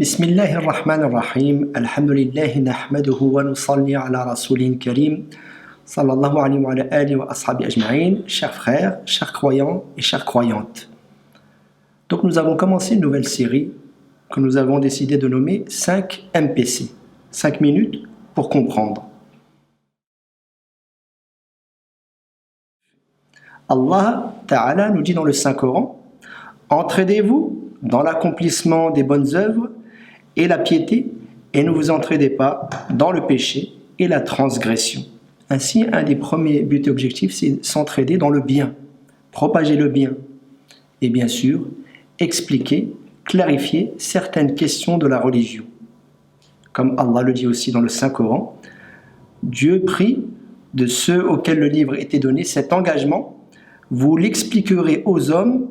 بسم الله الرحمن الرحيم الحمد لله نحمده ونصلي على رسول كريم صلى الله عليه وعلى آله وأصحابه أجمعين. Chers frères, chers croyants et chères croyantes. Donc nous avons commencé une nouvelle série que nous avons décidé de nommer 5 MPC, 5 minutes pour comprendre. Allah Ta'ala nous dit dans le Saint-Coran: entraidez-vous dans l'accomplissement des bonnes œuvres et la piété, et ne vous entraidez pas dans le péché et la transgression. Ainsi, un des premiers buts et objectifs, c'est s'entraider dans le bien, propager le bien, et bien sûr, expliquer, clarifier certaines questions de la religion. Comme Allah le dit aussi dans le Saint-Coran, Dieu prie de ceux auxquels le livre était donné cet engagement: vous l'expliquerez aux hommes,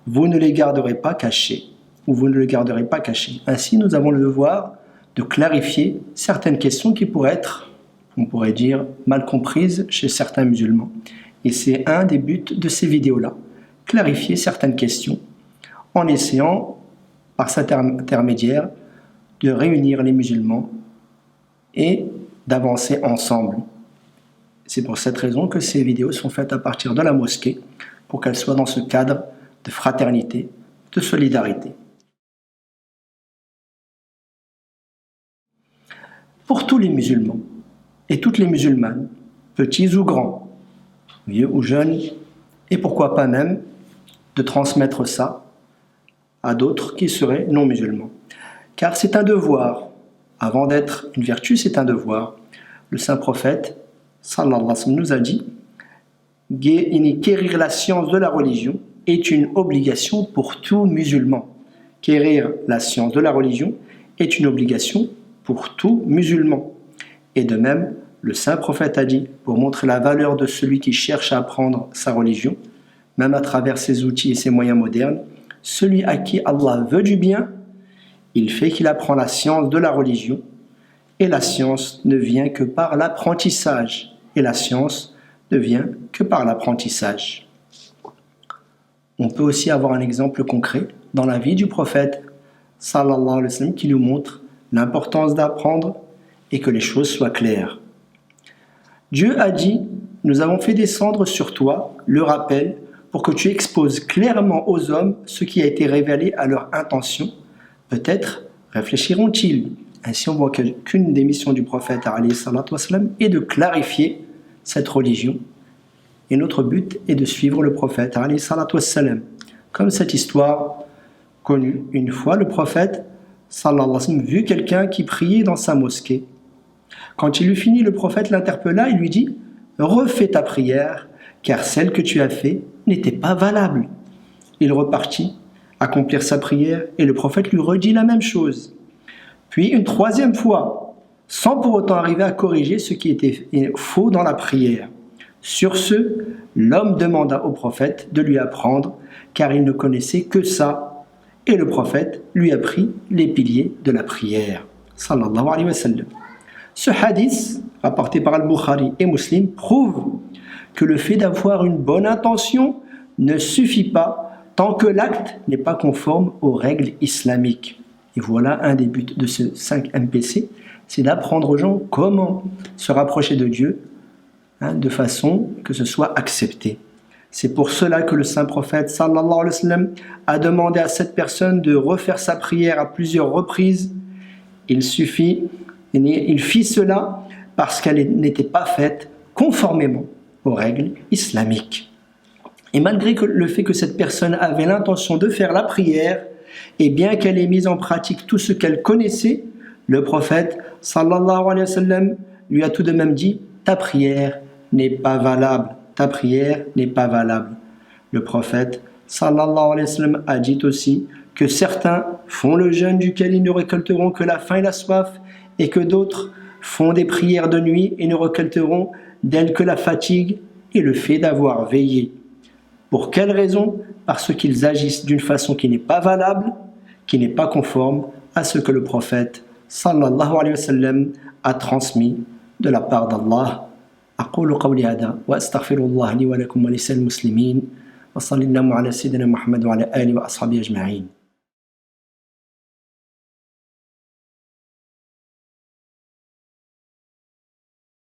vous ne les garderez pas cachés, ou vous ne le garderez pas caché. Ainsi, nous avons le devoir de clarifier certaines questions qui pourraient être, on pourrait dire, mal comprises chez certains musulmans. Et c'est un des buts de ces vidéos-là, clarifier certaines questions en essayant, par cet intermédiaire, de réunir les musulmans et d'avancer ensemble. C'est pour cette raison que ces vidéos sont faites à partir de la mosquée, pour qu'elles soient dans ce cadre de fraternité, de solidarité. Pour tous les musulmans et toutes les musulmanes, petits ou grands, vieux ou jeunes, et pourquoi pas même de transmettre ça à d'autres qui seraient non musulmans. Car c'est un devoir, avant d'être une vertu, c'est un devoir. Le saint prophète, sallallahu alayhi wa sallam, nous a dit: quérir la science de la religion est une obligation pour tout musulman. Quérir la science de la religion est une obligation pour tout musulman. Et de même, le saint prophète a dit, pour montrer la valeur de celui qui cherche à apprendre sa religion, même à travers ses outils et ses moyens modernes: celui à qui Allah veut du bien, il fait qu'il apprend la science de la religion, et la science ne vient que par l'apprentissage. Et la science ne vient que par l'apprentissage. On peut aussi avoir un exemple concret dans la vie du prophète sallallahu alayhi wa sallam qui nous montre l'importance d'apprendre et que les choses soient claires. Dieu a dit: nous avons fait descendre sur toi le rappel pour que tu exposes clairement aux hommes ce qui a été révélé à leur intention. Peut-être réfléchiront-ils. Ainsi, on voit qu'une des missions du prophète alayhi salatu wassalam est de clarifier cette religion. Et notre but est de suivre le prophète alayhi salatu wassalam. Comme cette histoire connue, une fois le prophète sallallahu alayhi wa sallam vu quelqu'un qui priait dans sa mosquée. Quand il eut fini, le prophète l'interpella et lui dit: refais ta prière, car celle que tu as faite n'était pas valable. Il repartit accomplir sa prière et le prophète lui redit la même chose. Puis une troisième fois, sans pour autant arriver à corriger ce qui était faux dans la prière. Sur ce, l'homme demanda au prophète de lui apprendre, car il ne connaissait que ça. Et le prophète lui apprit les piliers de la prière. Sallallahu alayhi wa sallam. Ce hadith, rapporté par Al-Bukhari et Muslim, prouve que le fait d'avoir une bonne intention ne suffit pas tant que l'acte n'est pas conforme aux règles islamiques. Et voilà un des buts de ce 5 MPC, c'est d'apprendre aux gens comment se rapprocher de Dieu, de façon que ce soit accepté. C'est pour cela que le saint prophète sallallahu alayhi wa sallam a demandé à cette personne de refaire sa prière à plusieurs reprises. Il fit cela parce qu'elle n'était pas faite conformément aux règles islamiques. Et malgré le fait que cette personne avait l'intention de faire la prière, et bien qu'elle ait mis en pratique tout ce qu'elle connaissait, le prophète sallallahu alayhi wa sallam lui a tout de même dit: ta prière n'est pas valable. Ta prière n'est pas valable. Le prophète sallallahu alayhi wa sallam a dit aussi que certains font le jeûne duquel ils ne récolteront que la faim et la soif, et que d'autres font des prières de nuit et ne récolteront d'elles que la fatigue et le fait d'avoir veillé. Pour quelle raison? Parce qu'ils agissent d'une façon qui n'est pas valable, qui n'est pas conforme à ce que le prophète sallallahu alayhi wa sallam a transmis de la part d'Allah. أقول قولي هذا وأستغفر الله لي ولكم ولسائر المسلمين وصلى الله على سيدنا محمد وعلى آله وأصحابه أجمعين.